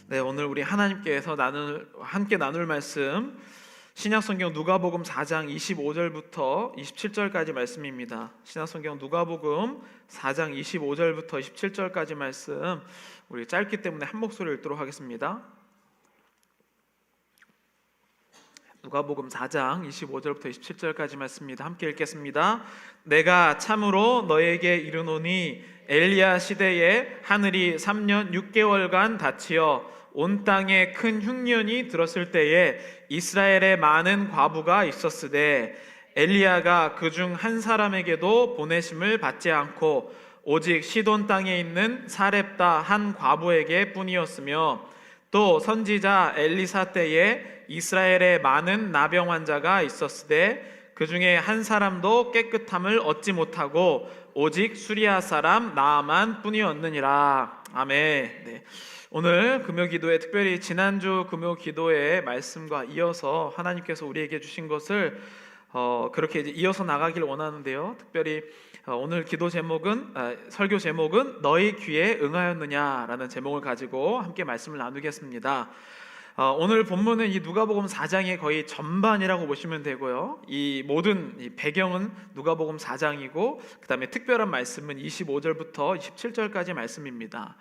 네, 오늘 우리 하나님께서 함께 나눌 말씀 신약성경 누가복음 4장 25절부터 27절까지 말씀입니다. 신약성경 누가복음 4장 25절부터 27절까지 말씀 우리 짧기 때문에 한 목소리로 읽도록 하겠습니다. 누가복음 4장 25절부터 27절까지 말씀입니다. 함께 읽겠습니다. 내가 참으로 너에게 이르노니 엘리야 시대에 하늘이 3년 6개월간 닫히어 온 땅에 큰 흉년이 들었을 때에 이스라엘에 많은 과부가 있었으되 엘리야가 그중 한 사람에게도 보내심을 받지 않고 오직 시돈 땅에 있는 사렙다 한 과부에게 뿐이었으며 또 선지자 엘리사 때에 이스라엘에 많은 나병 환자가 있었으되 그 중에 한 사람도 깨끗함을 얻지 못하고 오직 수리아 사람 나아만 뿐이었느니라. 아멘. 네. 오늘 금요기도에 특별히 지난주 금요기도의 말씀과 이어서 하나님께서 우리에게 주신 것을 그렇게 이제 이어서 나가길 원하는데요. 특별히 오늘 기도 제목은 설교 제목은 너희 귀에 응하였느냐라는 제목을 가지고 함께 말씀을 나누겠습니다. 오늘 본문은 이 누가복음 4장의 거의 전반이라고 보시면 되고요. 이 모든 이 배경은 누가복음 4장이고 그 다음에 특별한 말씀은 25절부터 27절까지 말씀입니다.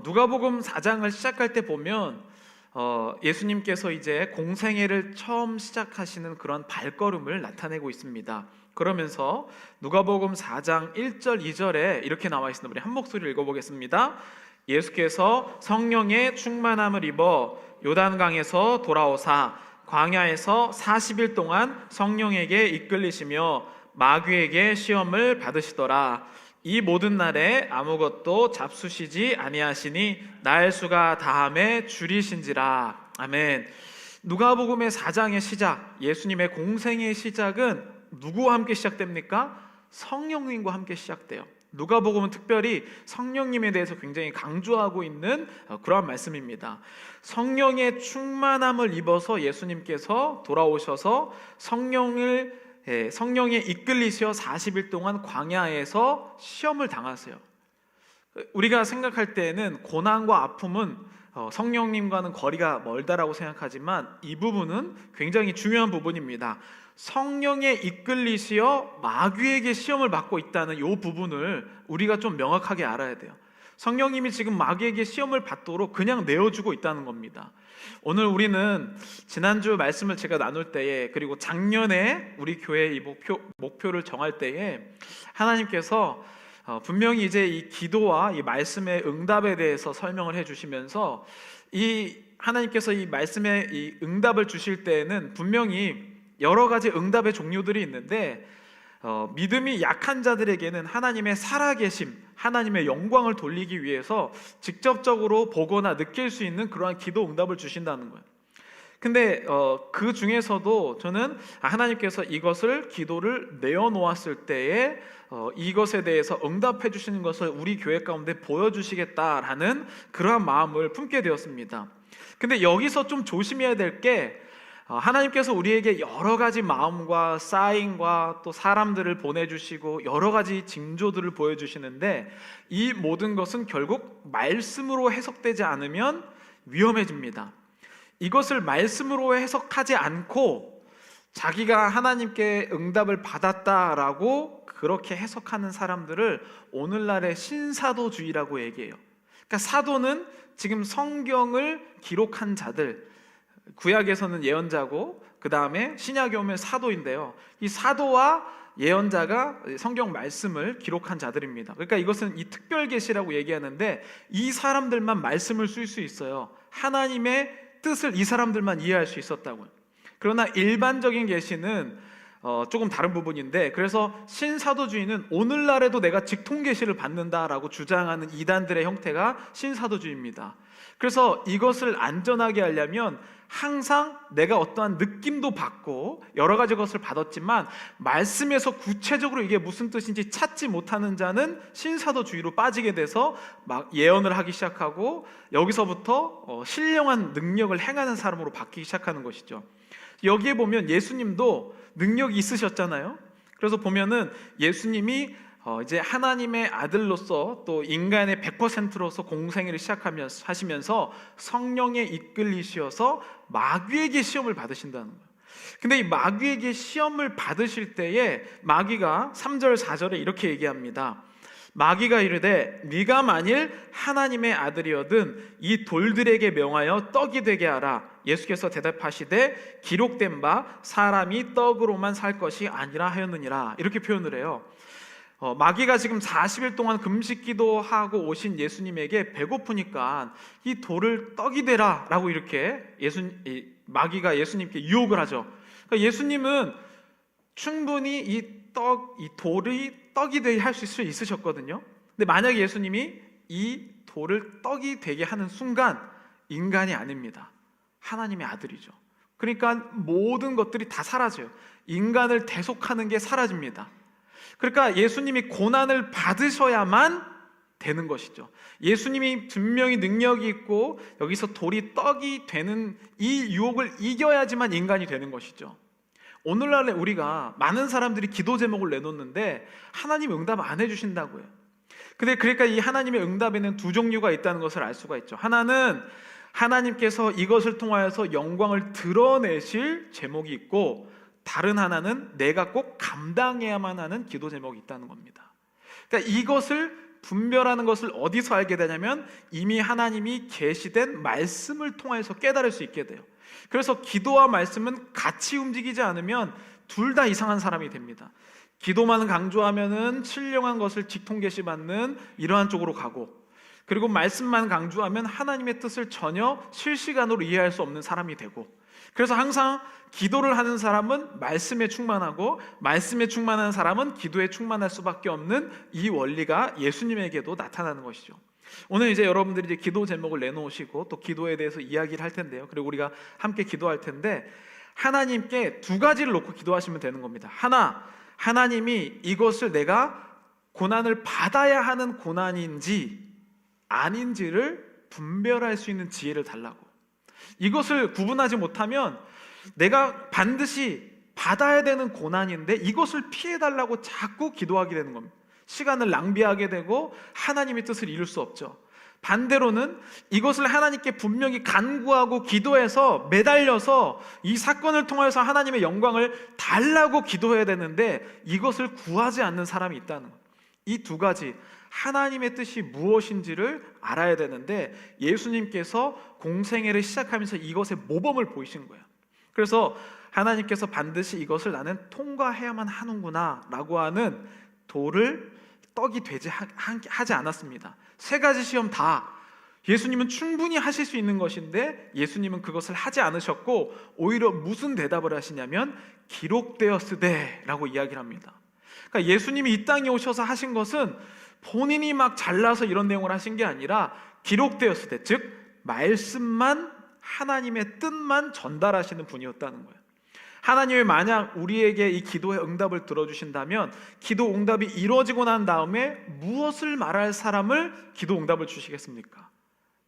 누가복음 4장을 시작할 때 보면 예수님께서 이제 공생애를 처음 시작하시는 그런 발걸음을 나타내고 있습니다. 그러면서 누가복음 4장 1절 2절에 이렇게 나와 있습니다. 우리 한 목소리를 읽어보겠습니다. 예수께서 성령의 충만함을 입어 요단강에서 돌아오사 광야에서 40일 동안 성령에게 이끌리시며 마귀에게 시험을 받으시더라. 이 모든 날에 아무것도 잡수시지 아니하시니 날 수가 다함에 줄이신지라. 아멘. 누가복음의 4장의 시작, 예수님의 공생의 시작은 누구와 함께 시작됩니까? 성령님과 함께 시작돼요. 누가복음은 특별히 성령님에 대해서 굉장히 강조하고 있는 그러한 말씀입니다. 성령의 충만함을 입어서 예수님께서 돌아오셔서 성령에 이끌리시어 40일 동안 광야에서 시험을 당하세요. 우리가 생각할 때에는 고난과 아픔은 성령님과는 거리가 멀다라고 생각하지만 이 부분은 굉장히 중요한 부분입니다. 성령에 이끌리시어 마귀에게 시험을 받고 있다는 이 부분을 우리가 좀 명확하게 알아야 돼요. 성령님이 지금 마귀에게 시험을 받도록 그냥 내어주고 있다는 겁니다. 오늘 우리는 지난주 말씀을 제가 나눌 때에 그리고 작년에 우리 교회의 이 목표를 정할 때에 하나님께서 분명히 이제 이 기도와 이 말씀의 응답에 대해서 설명을 해주시면서 이 하나님께서 이 말씀의 이 응답을 주실 때에는 분명히 여러 가지 응답의 종류들이 있는데 믿음이 약한 자들에게는 하나님의 살아계심, 하나님의 영광을 돌리기 위해서 직접적으로 보거나 느낄 수 있는 그러한 기도 응답을 주신다는 거예요. 근데 그 중에서도 저는 하나님께서 이것을 기도를 내어놓았을 때에 이것에 대해서 응답해 주시는 것을 우리 교회 가운데 보여주시겠다라는 그러한 마음을 품게 되었습니다. 근데 여기서 좀 조심해야 될 게 하나님께서 우리에게 여러 가지 마음과 사인과 또 사람들을 보내주시고 여러 가지 징조들을 보여주시는데 이 모든 것은 결국 말씀으로 해석되지 않으면 위험해집니다. 이것을 말씀으로 해석하지 않고 자기가 하나님께 응답을 받았다라고 그렇게 해석하는 사람들을 오늘날의 신사도주의라고 얘기해요. 그러니까 사도는 지금 성경을 기록한 자들, 구약에서는 예언자고 그 다음에 신약에 오면 사도인데요, 이 사도와 예언자가 성경 말씀을 기록한 자들입니다. 그러니까 이것은 이 특별 계시라고 얘기하는데 이 사람들만 말씀을 쓸 수 있어요. 하나님의 뜻을 이 사람들만 이해할 수 있었다고요. 그러나 일반적인 계시는 조금 다른 부분인데, 그래서 신사도주의는 오늘날에도 내가 직통 계시를 받는다라고 주장하는 이단들의 형태가 신사도주의입니다. 그래서 이것을 안전하게 하려면 항상 내가 어떠한 느낌도 받고 여러 가지 것을 받았지만 말씀에서 구체적으로 이게 무슨 뜻인지 찾지 못하는 자는 신사도주의로 빠지게 돼서 막 예언을 하기 시작하고 여기서부터 신령한 능력을 행하는 사람으로 바뀌기 시작하는 것이죠. 여기에 보면 예수님도 능력이 있으셨잖아요. 그래서 보면은 예수님이 이제 하나님의 아들로서 또 인간의 100%로서 공생애를 하시면서 성령에 이끌리셔서 마귀에게 시험을 받으신다는 거예요. 근데 이 마귀에게 시험을 받으실 때에 마귀가 3절 4절에 이렇게 얘기합니다. 마귀가 이르되 네가 만일 하나님의 아들이거든 이 돌들에게 명하여 떡이 되게 하라. 예수께서 대답하시되 기록된 바 사람이 떡으로만 살 것이 아니라 하였느니라. 이렇게 표현을 해요. 마귀가 지금 40일 동안 금식 기도하고 오신 예수님에게 배고프니까 이 돌을 떡이 되라 라고 이렇게 마귀가 예수님께 유혹을 하죠. 그러니까 예수님은 충분히 이 돌이 떡이 되게 할 수 있으셨거든요. 근데 만약에 예수님이 이 돌을 떡이 되게 하는 순간 인간이 아닙니다. 하나님의 아들이죠. 그러니까 모든 것들이 다 사라져요. 인간을 대속하는 게 사라집니다. 그러니까 예수님이 고난을 받으셔야만 되는 것이죠. 예수님이 분명히 능력이 있고 여기서 돌이 떡이 되는 이 유혹을 이겨야지만 인간이 되는 것이죠. 오늘날에 우리가 많은 사람들이 기도 제목을 내놓는데 하나님 응답 안 해주신다고요. 근데 그러니까 이 하나님의 응답에는 두 종류가 있다는 것을 알 수가 있죠. 하나는 하나님께서 이것을 통하여서 영광을 드러내실 제목이 있고, 다른 하나는 내가 꼭 감당해야만 하는 기도 제목이 있다는 겁니다. 그러니까 이것을 분별하는 것을 어디서 알게 되냐면 이미 하나님이 계시된 말씀을 통해서 깨달을 수 있게 돼요. 그래서 기도와 말씀은 같이 움직이지 않으면 둘 다 이상한 사람이 됩니다. 기도만 강조하면은 신령한 것을 직통계시 받는 이러한 쪽으로 가고, 그리고 말씀만 강조하면 하나님의 뜻을 전혀 실시간으로 이해할 수 없는 사람이 되고, 그래서 항상 기도를 하는 사람은 말씀에 충만하고 말씀에 충만한 사람은 기도에 충만할 수밖에 없는 이 원리가 예수님에게도 나타나는 것이죠. 오늘 이제 여러분들이 이제 기도 제목을 내놓으시고 또 기도에 대해서 이야기를 할 텐데요. 그리고 우리가 함께 기도할 텐데, 하나님께 두 가지를 놓고 기도하시면 되는 겁니다. 하나, 하나님이 이것을 내가 고난을 받아야 하는 고난인지 아닌지를 분별할 수 있는 지혜를 달라고. 이것을 구분하지 못하면 내가 반드시 받아야 되는 고난인데 이것을 피해달라고 자꾸 기도하게 되는 겁니다. 시간을 낭비하게 되고 하나님의 뜻을 이룰 수 없죠. 반대로는 이것을 하나님께 분명히 간구하고 기도해서 매달려서 이 사건을 통해서 하나님의 영광을 달라고 기도해야 되는데 이것을 구하지 않는 사람이 있다는 거예요. 이 두 가지, 하나님의 뜻이 무엇인지를 알아야 되는데 예수님께서 공생애를 시작하면서 이것의 모범을 보이신 거예요. 그래서 하나님께서 반드시 이것을 나는 통과해야만 하는구나 라고 하는 돌을 떡이 되지 하지 않았습니다. 세 가지 시험 다 예수님은 충분히 하실 수 있는 것인데 예수님은 그것을 하지 않으셨고, 오히려 무슨 대답을 하시냐면 기록되었으되 라고 이야기를 합니다. 그러니까 예수님이 이 땅에 오셔서 하신 것은 본인이 막 잘나서 이런 내용을 하신 게 아니라 기록되었으되, 즉 말씀만, 하나님의 뜻만 전달하시는 분이었다는 거예요. 하나님이 만약 우리에게 이 기도의 응답을 들어주신다면 기도 응답이 이루어지고 난 다음에 무엇을 말할 사람을 기도 응답을 주시겠습니까?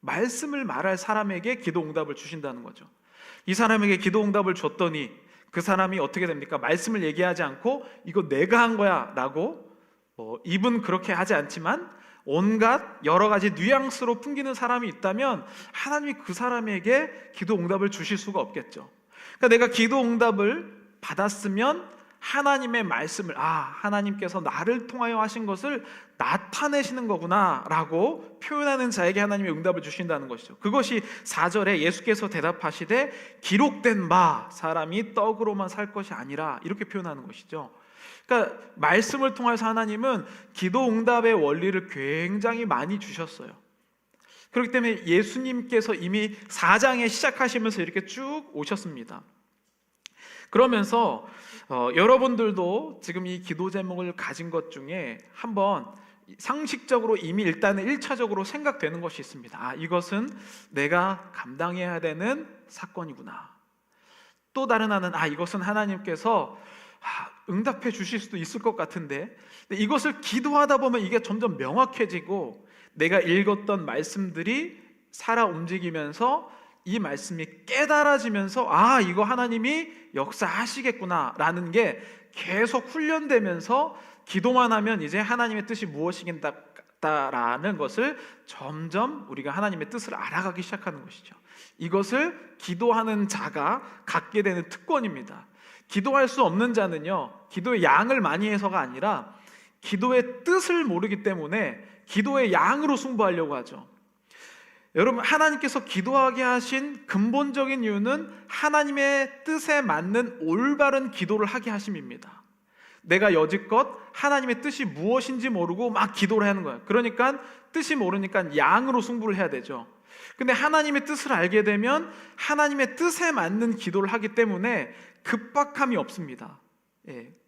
말씀을 말할 사람에게 기도 응답을 주신다는 거죠. 이 사람에게 기도 응답을 줬더니 그 사람이 어떻게 됩니까? 말씀을 얘기하지 않고 이거 내가 한 거야 라고, 입은 그렇게 하지 않지만 온갖 여러 가지 뉘앙스로 풍기는 사람이 있다면 하나님이 그 사람에게 기도 응답을 주실 수가 없겠죠. 그러니까 내가 기도 응답을 받았으면 하나님의 말씀을, 하나님께서 나를 통하여 하신 것을 나타내시는 거구나 라고 표현하는 자에게 하나님이 응답을 주신다는 것이죠. 그것이 4절에 예수께서 대답하시되 기록된 바 사람이 떡으로만 살 것이 아니라 이렇게 표현하는 것이죠. 그러니까 말씀을 통해서 하나님은 기도 응답의 원리를 굉장히 많이 주셨어요. 그렇기 때문에 예수님께서 이미 4장에 시작하시면서 이렇게 쭉 오셨습니다. 그러면서 여러분들도 지금 이 기도 제목을 가진 것 중에 한번 상식적으로 이미 일단은 1차적으로 생각되는 것이 있습니다. 이것은 내가 감당해야 되는 사건이구나. 또 다른 하나는 이것은 하나님께서 응답해 주실 수도 있을 것 같은데, 근데 이것을 기도하다 보면 이게 점점 명확해지고 내가 읽었던 말씀들이 살아 움직이면서 이 말씀이 깨달아지면서 이거 하나님이 역사하시겠구나 라는 게 계속 훈련되면서 기도만 하면 이제 하나님의 뜻이 무엇이겠다라는 것을 점점 우리가 하나님의 뜻을 알아가기 시작하는 것이죠. 이것을 기도하는 자가 갖게 되는 특권입니다. 기도할 수 없는 자는요, 기도의 양을 많이 해서가 아니라 기도의 뜻을 모르기 때문에 기도의 양으로 승부하려고 하죠. 여러분, 하나님께서 기도하게 하신 근본적인 이유는 하나님의 뜻에 맞는 올바른 기도를 하게 하심입니다. 내가 여지껏 하나님의 뜻이 무엇인지 모르고 막 기도를 하는 거예요. 그러니까 뜻이 모르니까 양으로 승부를 해야 되죠. 근데 하나님의 뜻을 알게 되면 하나님의 뜻에 맞는 기도를 하기 때문에 급박함이 없습니다.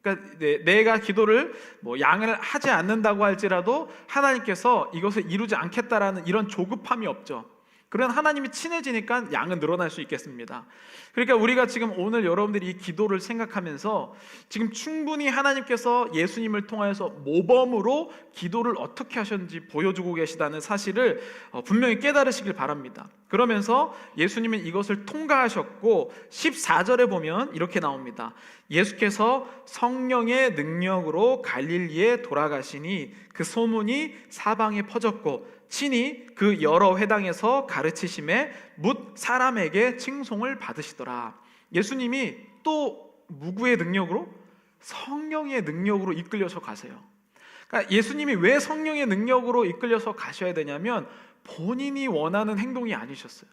그러니까 내가 기도를 양을 하지 않는다고 할지라도 하나님께서 이것을 이루지 않겠다라는 이런 조급함이 없죠. 그런 하나님이 친해지니까 양은 늘어날 수 있겠습니다. 그러니까 우리가 지금 오늘 여러분들이 이 기도를 생각하면서 지금 충분히 하나님께서 예수님을 통하여서 모범으로 기도를 어떻게 하셨는지 보여주고 계시다는 사실을 분명히 깨달으시길 바랍니다. 그러면서 예수님은 이것을 통과하셨고 14절에 보면 이렇게 나옵니다. 예수께서 성령의 능력으로 갈릴리에 돌아가시니 그 소문이 사방에 퍼졌고 친히 그 여러 회당에서 가르치심에 뭇 사람에게 칭송을 받으시더라. 예수님이 또 누구의 능력으로? 성령의 능력으로 이끌려서 가세요. 그러니까 예수님이 왜 성령의 능력으로 이끌려서 가셔야 되냐면 본인이 원하는 행동이 아니셨어요.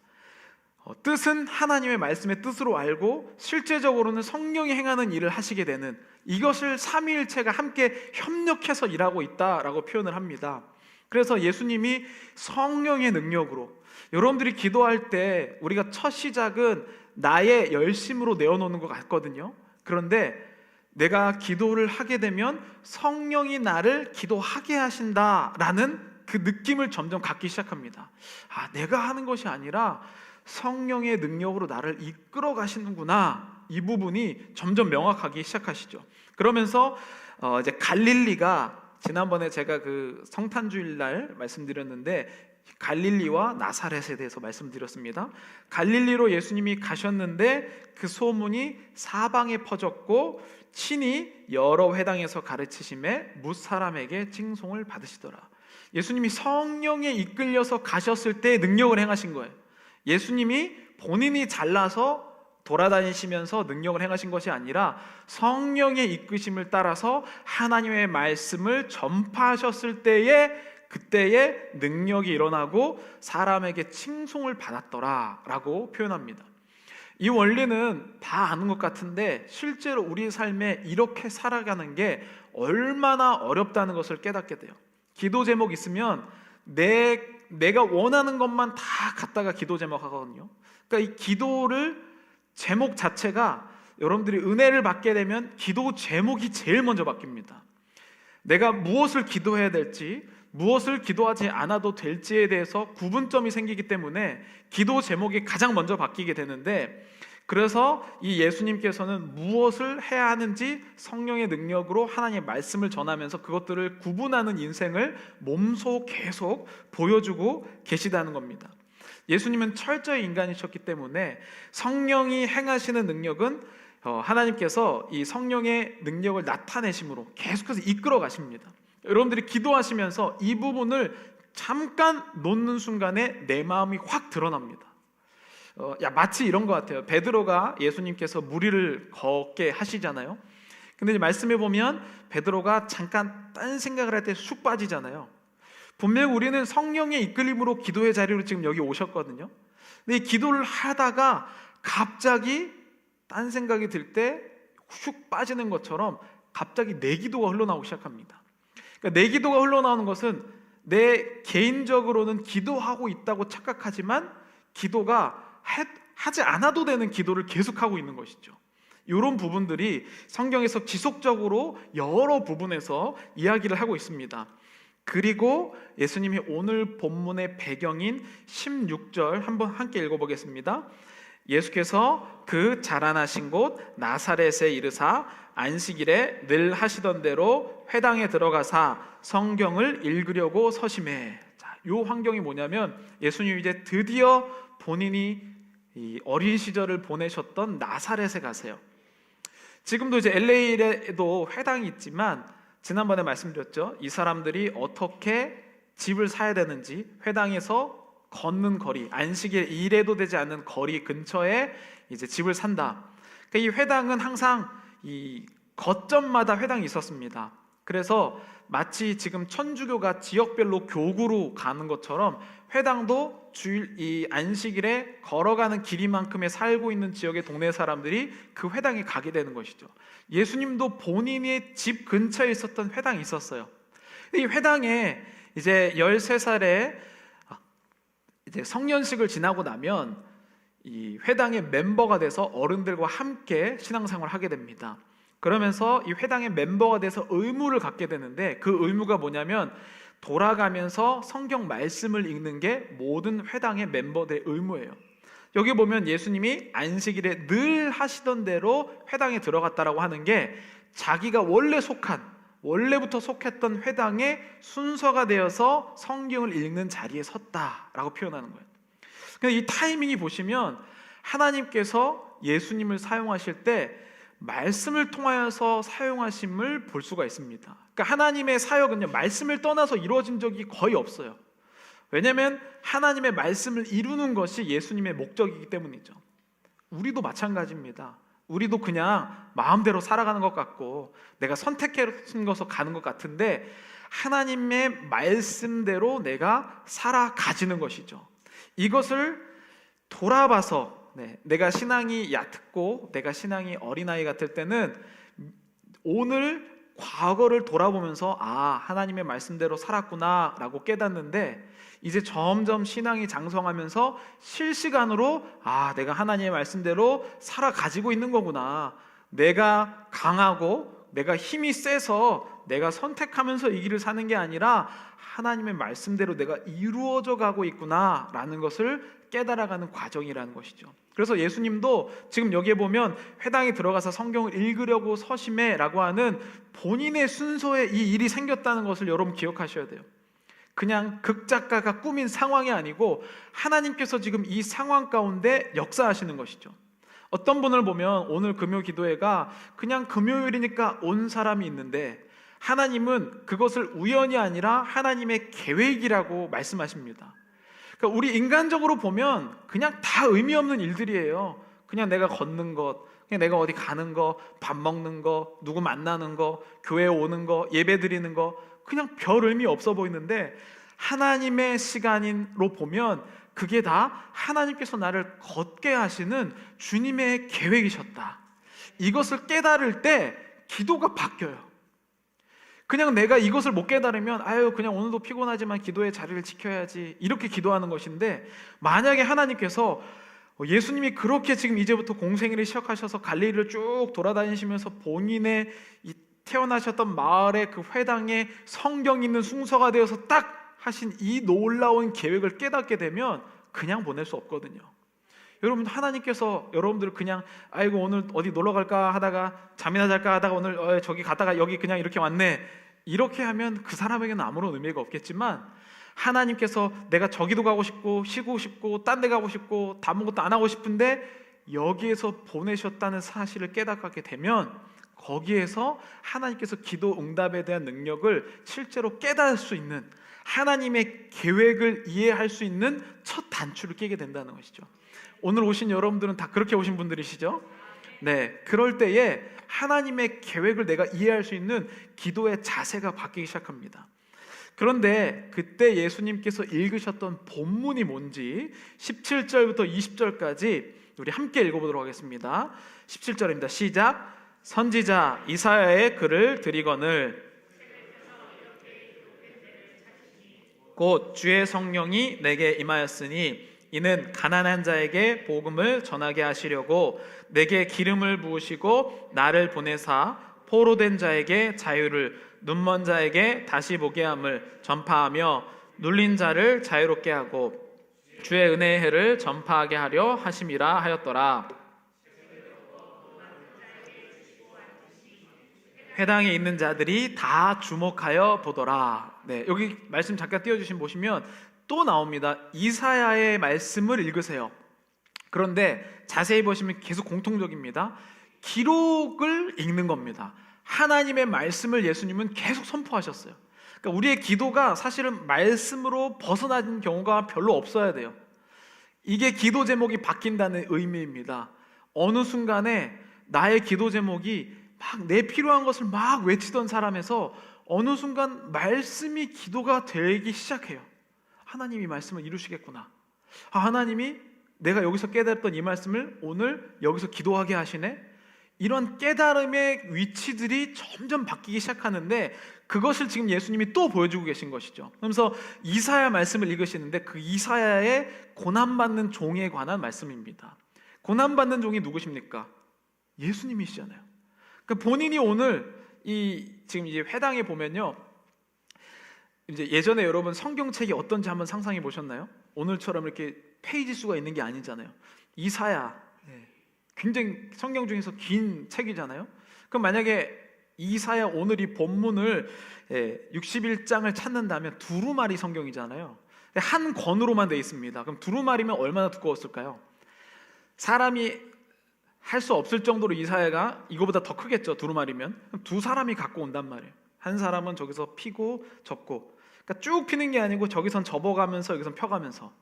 뜻은 하나님의 말씀의 뜻으로 알고 실제적으로는 성령이 행하는 일을 하시게 되는, 이것을 삼위일체가 함께 협력해서 일하고 있다라고 표현을 합니다. 그래서 예수님이 성령의 능력으로, 여러분들이 기도할 때 우리가 첫 시작은 나의 열심으로 내어놓는 것 같거든요. 그런데 내가 기도를 하게 되면 성령이 나를 기도하게 하신다라는 그 느낌을 점점 갖기 시작합니다. 내가 하는 것이 아니라 성령의 능력으로 나를 이끌어 가시는구나, 이 부분이 점점 명확하기 시작하시죠. 그러면서 이제 갈릴리가, 지난번에 제가 그 성탄주일날 말씀드렸는데 갈릴리와 나사렛에 대해서 말씀드렸습니다. 갈릴리로 예수님이 가셨는데 그 소문이 사방에 퍼졌고 친히 여러 회당에서 가르치심에 뭇 사람에게 칭송을 받으시더라. 예수님이 성령에 이끌려서 가셨을 때 능력을 행하신 거예요. 예수님이 본인이 잘나서 돌아다니시면서 능력을 행하신 것이 아니라 성령의 이끄심을 따라서 하나님의 말씀을 전파하셨을 때에 그때의 능력이 일어나고 사람에게 칭송을 받았더라 라고 표현합니다. 이 원리는 다 아는 것 같은데 실제로 우리 삶에 이렇게 살아가는 게 얼마나 어렵다는 것을 깨닫게 돼요. 기도 제목 있으면 내가 원하는 것만 다 갖다가 기도 제목 하거든요. 그러니까 이 기도를 제목 자체가, 여러분들이 은혜를 받게 되면 기도 제목이 제일 먼저 바뀝니다. 내가 무엇을 기도해야 될지, 무엇을 기도하지 않아도 될지에 대해서 구분점이 생기기 때문에 기도 제목이 가장 먼저 바뀌게 되는데, 그래서 이 예수님께서는 무엇을 해야 하는지 성령의 능력으로 하나님의 말씀을 전하면서 그것들을 구분하는 인생을 몸소 계속 보여주고 계시다는 겁니다. 예수님은 철저히 인간이셨기 때문에 성령이 행하시는 능력은 하나님께서 이 성령의 능력을 나타내심으로 계속해서 이끌어 가십니다. 여러분들이 기도하시면서 이 부분을 잠깐 놓는 순간에 내 마음이 확 드러납니다. 마치 이런 것 같아요. 베드로가 예수님께서 무리를 걷게 하시잖아요. 근데 말씀해 보면 베드로가 잠깐 딴 생각을 할 때 쑥 빠지잖아요. 분명 우리는 성령의 이끌림으로 기도의 자리로 지금 여기 오셨거든요. 근데 이 기도를 하다가 갑자기 딴 생각이 들 때 쑥 빠지는 것처럼 갑자기 내 기도가 흘러나오기 시작합니다. 그러니까 내 기도가 흘러나오는 것은 내 개인적으로는 기도하고 있다고 착각하지만 기도가 하지 않아도 되는 기도를 계속하고 있는 것이죠. 이런 부분들이 성경에서 지속적으로 여러 부분에서 이야기를 하고 있습니다. 그리고 예수님이 오늘 본문의 배경인 16절 한번 함께 읽어보겠습니다. 예수께서 그 자라나신 곳 나사렛에 이르사 안식일에 늘 하시던 대로 회당에 들어가사 성경을 읽으려고 서심해. 이 환경이 뭐냐면 예수님이 이제 드디어 본인이 이 어린 시절을 보내셨던 나사렛에 가세요. 지금도 이제 LA에도 회당이 있지만 지난번에 말씀드렸죠. 이 사람들이 어떻게 집을 사야 되는지, 회당에서 걷는 거리, 안식일 일해도 되지 않는 거리 근처에 이제 집을 산다. 그러니까 이 회당은 항상 이 거점마다 회당이 있었습니다. 그래서 마치 지금 천주교가 지역별로 교구로 가는 것처럼 회당도 주일 이 안식일에 걸어가는 길이만큼의 살고 있는 지역의 동네 사람들이 그 회당에 가게 되는 것이죠. 예수님도 본인의 집 근처에 있었던 회당이 있었어요. 이 회당에 이제 13살에 이제 성년식을 지나고 나면 이 회당의 멤버가 돼서 어른들과 함께 신앙생활을 하게 됩니다. 그러면서 이 회당의 멤버가 돼서 의무를 갖게 되는데, 그 의무가 뭐냐면 돌아가면서 성경 말씀을 읽는 게 모든 회당의 멤버들의 의무예요. 여기 보면 예수님이 안식일에 늘 하시던 대로 회당에 들어갔다라고 하는 게 자기가 원래부터 속했던 회당의 순서가 되어서 성경을 읽는 자리에 섰다라고 표현하는 거예요. 근데 이 타이밍이 보시면 하나님께서 예수님을 사용하실 때 말씀을 통하여서 사용하심을 볼 수가 있습니다. 그러니까 하나님의 사역은요, 말씀을 떠나서 이루어진 적이 거의 없어요. 왜냐하면 하나님의 말씀을 이루는 것이 예수님의 목적이기 때문이죠. 우리도 마찬가지입니다. 우리도 그냥 마음대로 살아가는 것 같고 내가 선택해서 가는 것 같은데, 하나님의 말씀대로 내가 살아가지는 것이죠. 이것을 돌아봐서 내가 신앙이 얕고 내가 신앙이 어린아이 같을 때는 오늘 과거를 돌아보면서 하나님의 말씀대로 살았구나 라고 깨닫는데, 이제 점점 신앙이 장성하면서 실시간으로 내가 하나님의 말씀대로 살아가지고 있는 거구나, 내가 강하고 내가 힘이 세서 내가 선택하면서 이 길을 사는 게 아니라 하나님의 말씀대로 내가 이루어져 가고 있구나 라는 것을 깨달아가는 과정이라는 것이죠. 그래서 예수님도 지금 여기에 보면 회당에 들어가서 성경을 읽으려고 서심해 라고 하는 본인의 순서에 이 일이 생겼다는 것을 여러분 기억하셔야 돼요. 그냥 극작가가 꾸민 상황이 아니고 하나님께서 지금 이 상황 가운데 역사하시는 것이죠. 어떤 분을 보면 오늘 금요 기도회가 그냥 금요일이니까 온 사람이 있는데, 하나님은 그것을 우연이 아니라 하나님의 계획이라고 말씀하십니다. 그러니까 우리 인간적으로 보면 그냥 다 의미 없는 일들이에요. 그냥 내가 걷는 것, 그냥 내가 어디 가는 거, 밥 먹는 거, 누구 만나는 거, 교회 오는 거, 예배 드리는 거, 그냥 별 의미 없어 보이는데 하나님의 시간으로 보면 그게 다 하나님께서 나를 걷게 하시는 주님의 계획이셨다. 이것을 깨달을 때 기도가 바뀌어요. 그냥 내가 이것을 못 깨달으면 그냥 오늘도 피곤하지만 기도의 자리를 지켜야지 이렇게 기도하는 것인데, 만약에 하나님께서 예수님이 그렇게 지금 이제부터 공생애를 시작하셔서 갈릴리를 쭉 돌아다니시면서 본인의 이 태어나셨던 마을의 그 회당에 성경 있는 순서가 되어서 딱 하신 이 놀라운 계획을 깨닫게 되면 그냥 보낼 수 없거든요. 여러분, 하나님께서 여러분들을 그냥 오늘 어디 놀러 갈까 하다가 잠이나 잘까 하다가 오늘 저기 갔다가 여기 그냥 이렇게 왔네, 이렇게 하면 그 사람에게는 아무런 의미가 없겠지만, 하나님께서 내가 저기도 가고 싶고 쉬고 싶고 딴 데 가고 싶고 아무것도 안 하고 싶은데 여기에서 보내셨다는 사실을 깨닫게 되면 거기에서 하나님께서 기도 응답에 대한 능력을 실제로 깨달을 수 있는, 하나님의 계획을 이해할 수 있는 첫 단추를 깨게 된다는 것이죠. 오늘 오신 여러분들은 다 그렇게 오신 분들이시죠? 네, 그럴 때에 하나님의 계획을 내가 이해할 수 있는 기도의 자세가 바뀌기 시작합니다. 그런데 그때 예수님께서 읽으셨던 본문이 뭔지 17절부터 20절까지 우리 함께 읽어보도록 하겠습니다. 17절입니다. 시작. 선지자 이사야의 글을 드리거늘 곧 주의 성령이 내게 임하였으니 이는 가난한 자에게 복음을 전하게 하시려고 내게 기름을 부으시고 나를 보내사 포로된 자에게 자유를, 눈먼 자에게 다시 보게 함을 전파하며 눌린 자를 자유롭게 하고 주의 은혜의 해를 전파하게 하려 하심이라 하였더라. 회당에 있는 자들이 다 주목하여 보더라. 네, 여기 말씀 잠깐 띄워주신 보시면 또 나옵니다. 이사야의 말씀을 읽으세요. 그런데 자세히 보시면 계속 공통적입니다. 기록을 읽는 겁니다. 하나님의 말씀을 예수님은 계속 선포하셨어요. 그러니까 우리의 기도가 사실은 말씀으로 벗어나는 경우가 별로 없어야 돼요. 이게 기도 제목이 바뀐다는 의미입니다. 어느 순간에 나의 기도 제목이 막 내 필요한 것을 막 외치던 사람에서 어느 순간 말씀이 기도가 되기 시작해요. 하나님이 말씀을 이루시겠구나. 하나님이 내가 여기서 깨달았던 이 말씀을 오늘 여기서 기도하게 하시네. 이런 깨달음의 위치들이 점점 바뀌기 시작하는데 그것을 지금 예수님이 또 보여주고 계신 것이죠. 그러면서 이사야 말씀을 읽으시는데 그 이사야의 고난받는 종에 관한 말씀입니다. 고난받는 종이 누구십니까? 예수님이시잖아요. 그러니까 본인이 오늘 지금 이제 회당에 보면요, 이제 예전에 여러분 성경책이 어떤지 한번 상상해 보셨나요? 오늘처럼 이렇게 페이지 수가 있는 게 아니잖아요. 이사야, 굉장히 성경 중에서 긴 책이잖아요. 그럼 만약에 이사야 오늘 이 본문을 61장을 찾는다면 두루마리 성경이잖아요. 한 권으로만 되어 있습니다. 그럼 두루마리면 얼마나 두꺼웠을까요? 사람이 할 수 없을 정도로 이사야가 이거보다 더 크겠죠. 두루마리면 두 사람이 갖고 온단 말이에요. 한 사람은 저기서 피고 접고, 그러니까 쭉 피는 게 아니고 저기선 접어가면서 여기선 펴가면서,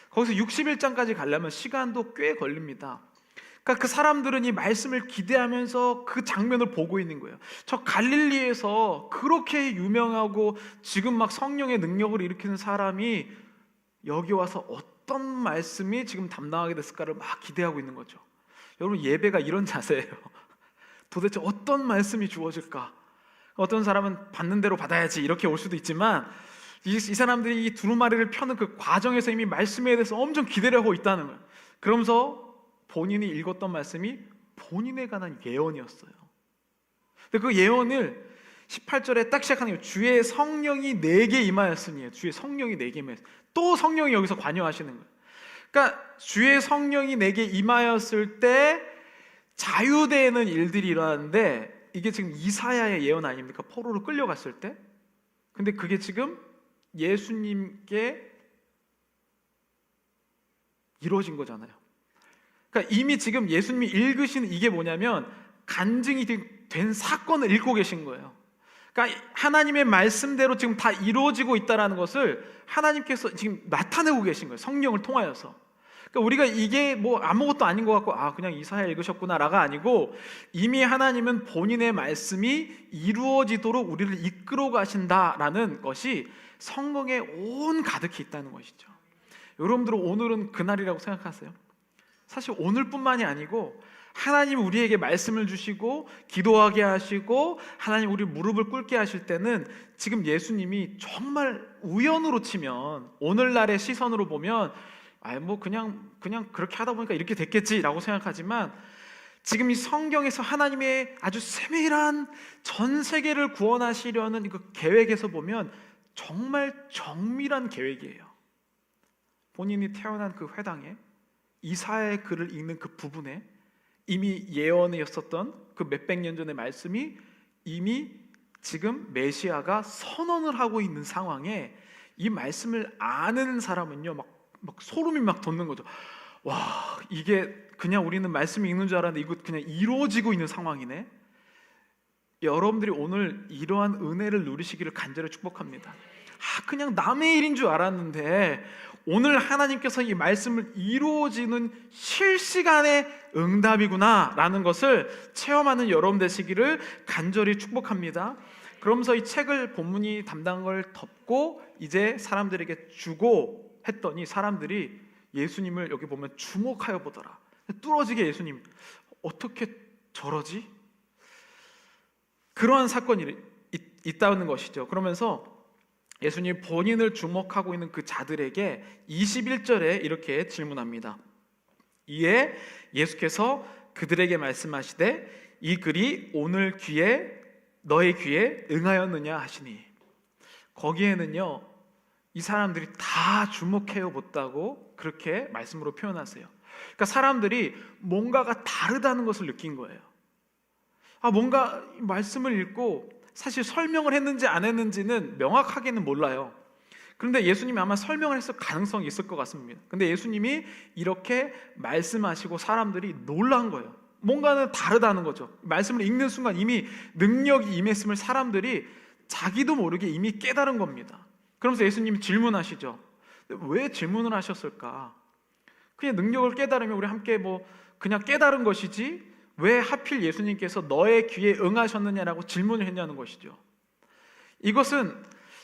거기서 61장까지 가려면 시간도 꽤 걸립니다. 그러니까 그 사람들은 이 말씀을 기대하면서 그 장면을 보고 있는 거예요. 저 갈릴리에서 그렇게 유명하고 지금 막 성령의 능력을 일으키는 사람이 여기 와서 어떤 말씀이 지금 담당하게 됐을까를 막 기대하고 있는 거죠. 여러분, 예배가 이런 자세예요. 도대체 어떤 말씀이 주어질까? 어떤 사람은 받는 대로 받아야지 이렇게 올 수도 있지만 이 사람들이 이 두루마리를 펴는 그 과정에서 이미 말씀에 대해서 엄청 기대를 하고 있다는 거예요. 그러면서 본인이 읽었던 말씀이 본인에 관한 예언이었어요. 근데 그 예언을 18절에 딱 시작하는 거예요. 주의 성령이 내게 임하였으니, 주의 성령이 내게 임하였으니, 또 성령이 여기서 관여하시는 거예요. 그러니까 주의 성령이 내게 임하였을 때 자유되는 일들이 일어나는데, 이게 지금 이사야의 예언 아닙니까? 포로로 끌려갔을 때. 근데 그게 지금 예수님께 이루어진 거잖아요. 그러니까 이미 지금 예수님이 읽으신 이게 뭐냐면 간증이 된 사건을 읽고 계신 거예요. 그러니까 하나님의 말씀대로 지금 다 이루어지고 있다는 것을 하나님께서 지금 나타내고 계신 거예요. 성령을 통하여서. 그러니까 우리가 이게 뭐 아무것도 아닌 것 같고 그냥 이사야 읽으셨구나라가 아니고, 이미 하나님은 본인의 말씀이 이루어지도록 우리를 이끌어 가신다라는 것이 성경에 온 가득히 있다는 것이죠. 여러분들은 오늘은 그날이라고 생각하세요? 사실 오늘뿐만이 아니고 하나님 우리에게 말씀을 주시고 기도하게 하시고 하나님 우리 무릎을 꿇게 하실 때는 지금 예수님이 정말 우연으로 치면, 오늘날의 시선으로 보면 뭐 그냥 그렇게 하다 보니까 이렇게 됐겠지라고 생각하지만, 지금 이 성경에서 하나님의 아주 세밀한 전 세계를 구원하시려는 그 계획에서 보면 정말 정밀한 계획이에요. 본인이 태어난 그 회당에 이사야의 글을 읽는 그 부분에 이미 예언이었었던 그 몇백 년 전의 말씀이 이미 지금 메시아가 선언을 하고 있는 상황에 이 말씀을 아는 사람은요 막 소름이 막 돋는 거죠. 와, 이게 그냥 우리는 말씀이 읽는 줄 알았는데 이거 그냥 이루어지고 있는 상황이네. 여러분들이 오늘 이러한 은혜를 누리시기를 간절히 축복합니다. 그냥 남의 일인 줄 알았는데 오늘 하나님께서 이 말씀을 이루어지는 실시간의 응답이구나 라는 것을 체험하는 여러분 되시기를 간절히 축복합니다. 그러면서 이 책을 본문이 담당한 걸 덮고 이제 사람들에게 주고 했더니 사람들이 예수님을 여기 보면 주목하여 보더라. 뚫어지게 예수님 어떻게 저러지? 그러한 사건이 있다는 것이죠. 그러면서 예수님 본인을 주목하고 있는 그 자들에게 21절에 이렇게 질문합니다. 이에 예수께서 그들에게 말씀하시되 이 글이 오늘 너의 귀에 응하였느냐 하시니, 거기에는요 이 사람들이 다 주목해요 봤다고 그렇게 말씀으로 표현하세요. 그러니까 사람들이 뭔가가 다르다는 것을 느낀 거예요. 뭔가 말씀을 읽고 사실 설명을 했는지 안 했는지는 명확하게는 몰라요. 그런데 예수님이 아마 설명을 했을 가능성이 있을 것 같습니다. 근데 예수님이 이렇게 말씀하시고 사람들이 놀란 거예요. 뭔가는 다르다는 거죠. 말씀을 읽는 순간 이미 능력이 임했음을 사람들이 자기도 모르게 이미 깨달은 겁니다. 그러면서 예수님이 질문하시죠. 왜 질문을 하셨을까? 그냥 능력을 깨달으면 우리 함께 그냥 깨달은 것이지 왜 하필 예수님께서 너의 귀에 응하셨느냐라고 질문을 했냐는 것이죠. 이것은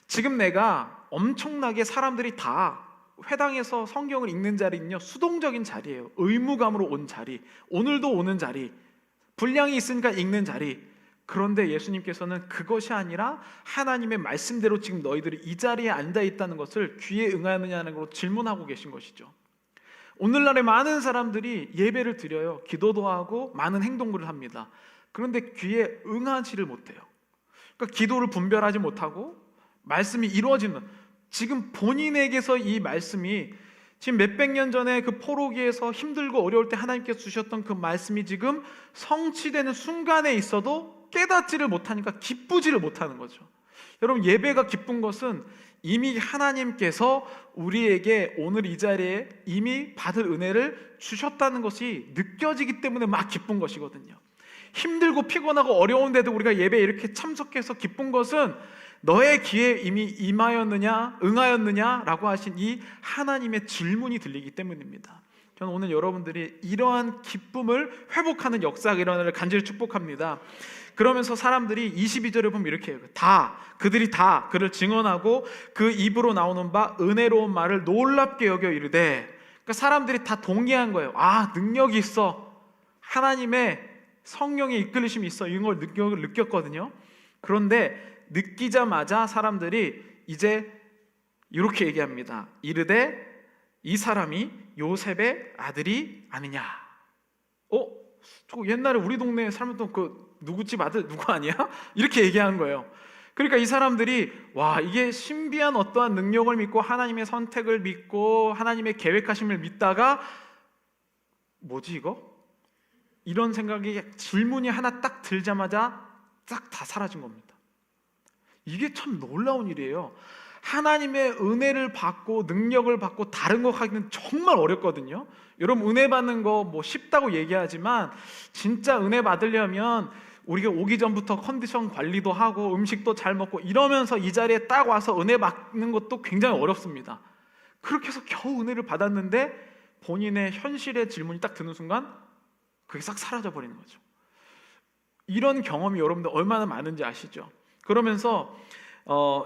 지금 내가 엄청나게 사람들이 다 회당에서 성경을 읽는 자리는요, 수동적인 자리예요. 의무감으로 온 자리, 오늘도 오는 자리, 분량이 있으니까 읽는 자리. 그런데 예수님께서는 그것이 아니라 하나님의 말씀대로 지금 너희들이 이 자리에 앉아 있다는 것을 귀에 응하느냐는 걸로 질문하고 계신 것이죠. 오늘날에 많은 사람들이 예배를 드려요. 기도도 하고 많은 행동들을 합니다. 그런데 귀에 응하지를 못해요. 그러니까 기도를 분별하지 못하고 말씀이 이루어지는, 지금 본인에게서 이 말씀이 지금 몇백 년 전에 그 포로기에서 힘들고 어려울 때 하나님께서 주셨던 그 말씀이 지금 성취되는 순간에 있어도 깨닫지를 못하니까 기쁘지를 못하는 거죠. 여러분, 예배가 기쁜 것은 이미 하나님께서 우리에게 오늘 이 자리에 이미 받을 은혜를 주셨다는 것이 느껴지기 때문에 막 기쁜 것이거든요. 힘들고 피곤하고 어려운데도 우리가 예배에 이렇게 참석해서 기쁜 것은 너의 귀에 이미 임하였느냐 응하였느냐라고 하신 이 하나님의 질문이 들리기 때문입니다. 저는 오늘 여러분들이 이러한 기쁨을 회복하는 역사가 일어나를 간절히 축복합니다. 그러면서 사람들이 22절에 보면 이렇게 해요. 그들이 다 그를 증언하고 그 입으로 나오는 바 은혜로운 말을 놀랍게 여겨 이르되, 그러니까 사람들이 다 동의한 거예요. 능력이 있어, 하나님의 성령의 이끌리심이 있어, 이런 걸 느꼈거든요. 그런데 느끼자마자 사람들이 이제 이렇게 얘기합니다. 이르되 이 사람이 요셉의 아들이 아니냐. 저거 옛날에 우리 동네에 살던 그 누구 집 아들 누구 아니야? 이렇게 얘기한 거예요. 그러니까 이 사람들이 이게 신비한 어떠한 능력을 믿고 하나님의 선택을 믿고 하나님의 계획하심을 믿다가 뭐지 이거? 이런 생각이, 질문이 하나 딱 들자마자 싹 다 사라진 겁니다. 이게 참 놀라운 일이에요. 하나님의 은혜를 받고 능력을 받고 다른 거 하기는 정말 어렵거든요. 여러분, 은혜 받는 거 쉽다고 얘기하지만 진짜 은혜 받으려면 우리가 오기 전부터 컨디션 관리도 하고 음식도 잘 먹고 이러면서 이 자리에 딱 와서 은혜 받는 것도 굉장히 어렵습니다. 그렇게 해서 겨우 은혜를 받았는데 본인의 현실의 질문이 딱 드는 순간 그게 싹 사라져 버리는 거죠. 이런 경험이 여러분들 얼마나 많은지 아시죠? 그러면서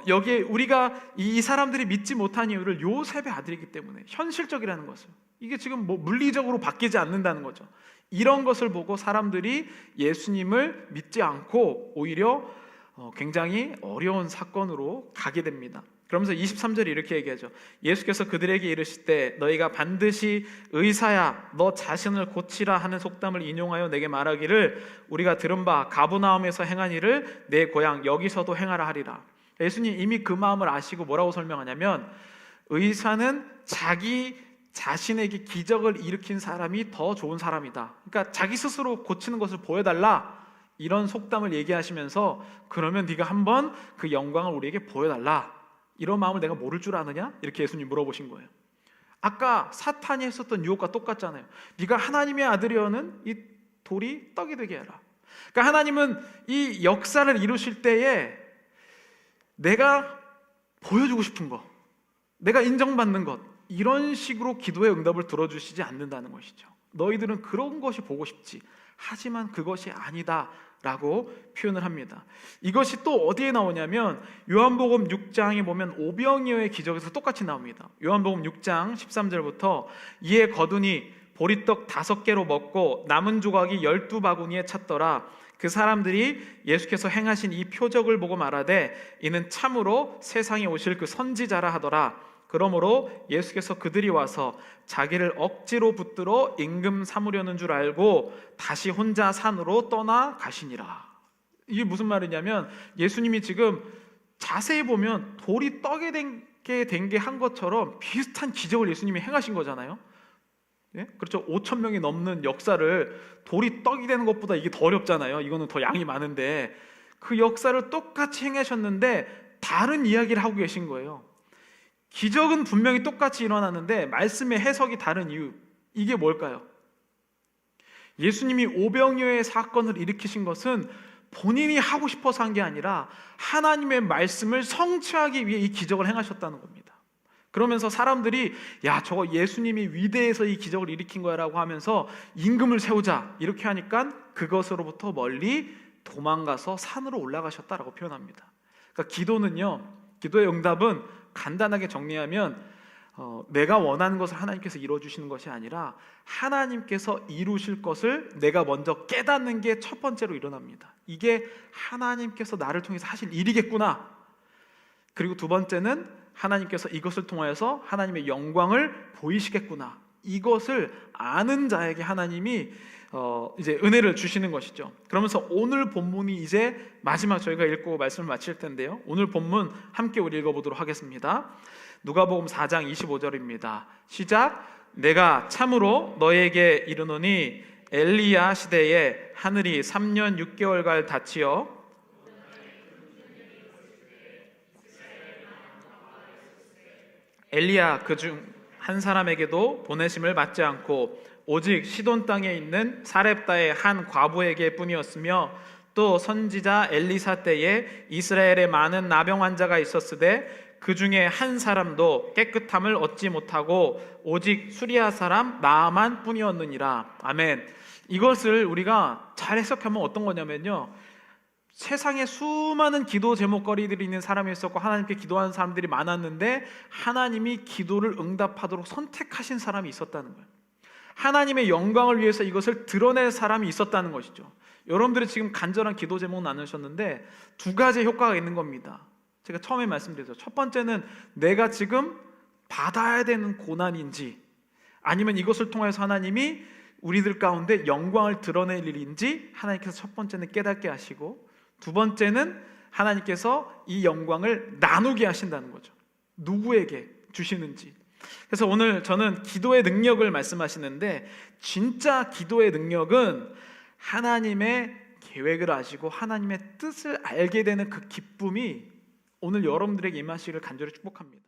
여기에 우리가 이 사람들이 믿지 못한 이유를 요셉의 아들이기 때문에, 현실적이라는 것을, 이게 지금 물리적으로 바뀌지 않는다는 거죠. 이런 것을 보고 사람들이 예수님을 믿지 않고 오히려 굉장히 어려운 사건으로 가게 됩니다. 그러면서 23절에 이렇게 얘기하죠. 예수께서 그들에게 이르시되 너희가 반드시 의사야 너 자신을 고치라 하는 속담을 인용하여 내게 말하기를 우리가 들은 바 가브나움에서 행한 일을 내 고향 여기서도 행하라 하리라. 예수님 이미 그 마음을 아시고 뭐라고 설명하냐면, 의사는 자기 자신에게 기적을 일으킨 사람이 더 좋은 사람이다. 그러니까 자기 스스로 고치는 것을 보여달라, 이런 속담을 얘기하시면서 그러면 네가 한번 그 영광을 우리에게 보여달라, 이런 마음을 내가 모를 줄 아느냐? 이렇게 예수님 물어보신 거예요. 아까 사탄이 했었던 유혹과 똑같잖아요. 네가 하나님의 아들이어는 이 돌이 떡이 되게 해라. 그러니까 하나님은 이 역사를 이루실 때에 내가 보여주고 싶은 것, 내가 인정받는 것, 이런 식으로 기도의 응답을 들어주시지 않는다는 것이죠. 너희들은 그런 것이 보고 싶지, 하지만 그것이 아니다 라고 표현을 합니다. 이것이 또 어디에 나오냐면 요한복음 6장에 보면 오병이어의 기적에서 똑같이 나옵니다. 요한복음 6장 13절부터 이에 거두니 보리떡 5개로 먹고 남은 조각이 12바구니에 찼더라. 그 사람들이 예수께서 행하신 이 표적을 보고 말하되 이는 참으로 세상에 오실 그 선지자라 하더라. 그러므로 예수께서 그들이 와서 자기를 억지로 붙들어 임금 삼으려는 줄 알고 다시 혼자 산으로 떠나 가시니라. 이게 무슨 말이냐면, 예수님이 지금 자세히 보면 돌이 떡이 된 게 한 것처럼 비슷한 기적을 예수님이 행하신 거잖아요. 예? 그렇죠. 5,000명이 넘는 역사를 돌이 떡이 되는 것보다 이게 더 어렵잖아요. 이거는 더 양이 많은데 그 역사를 똑같이 행하셨는데 다른 이야기를 하고 계신 거예요. 기적은 분명히 똑같이 일어났는데 말씀의 해석이 다른 이유, 이게 뭘까요? 예수님이 오병이어의 사건을 일으키신 것은 본인이 하고 싶어서 한 게 아니라 하나님의 말씀을 성취하기 위해 이 기적을 행하셨다는 겁니다. 그러면서 사람들이 야, 저거 예수님이 위대해서 이 기적을 일으킨 거야 라고 하면서 임금을 세우자 이렇게 하니까 그것으로부터 멀리 도망가서 산으로 올라가셨다라고 표현합니다. 그러니까 기도의 응답은 간단하게 정리하면 내가 원하는 것을 하나님께서 이루어주시는 것이 아니라 하나님께서 이루실 것을 내가 먼저 깨닫는 게 첫 번째로 일어납니다. 이게 하나님께서 나를 통해서 하실 일이겠구나. 그리고 두 번째는 하나님께서 이것을 통하여서 하나님의 영광을 보이시겠구나. 이것을 아는 자에게 하나님이 이제 은혜를 주시는 것이죠. 그러면서 오늘 본문이 이제 마지막 저희가 읽고 말씀을 마칠 텐데요. 오늘 본문 함께 우리 읽어보도록 하겠습니다. 누가복음 4장 25절입니다. 시작. 내가 참으로 너에게 이르노니 엘리야 시대에 하늘이 3년 6개월간 닫히어 엘리야 그중 한 사람에게도 보내심을 받지 않고 오직 시돈 땅에 있는 사렙다의 한 과부에게 뿐이었으며 또 선지자 엘리사 때에 이스라엘에 많은 나병 환자가 있었으되 그 중에 한 사람도 깨끗함을 얻지 못하고 오직 수리아 사람 나아만 뿐이었느니라. 아멘. 이것을 우리가 잘 해석하면 어떤 거냐면요, 세상에 수많은 기도 제목거리들이 있는 사람이 있었고 하나님께 기도하는 사람들이 많았는데 하나님이 기도를 응답하도록 선택하신 사람이 있었다는 거예요. 하나님의 영광을 위해서 이것을 드러낼 사람이 있었다는 것이죠. 여러분들이 지금 간절한 기도 제목 나누셨는데 두 가지 효과가 있는 겁니다. 제가 처음에 말씀드렸죠. 첫 번째는 내가 지금 받아야 되는 고난인지 아니면 이것을 통해서 하나님이 우리들 가운데 영광을 드러낼 일인지 하나님께서 첫 번째는 깨닫게 하시고, 두 번째는 하나님께서 이 영광을 나누게 하신다는 거죠. 누구에게 주시는지. 그래서 오늘 저는 기도의 능력을 말씀하시는데, 진짜 기도의 능력은 하나님의 계획을 아시고 하나님의 뜻을 알게 되는 그 기쁨이 오늘 여러분들에게 임하시기를 간절히 축복합니다.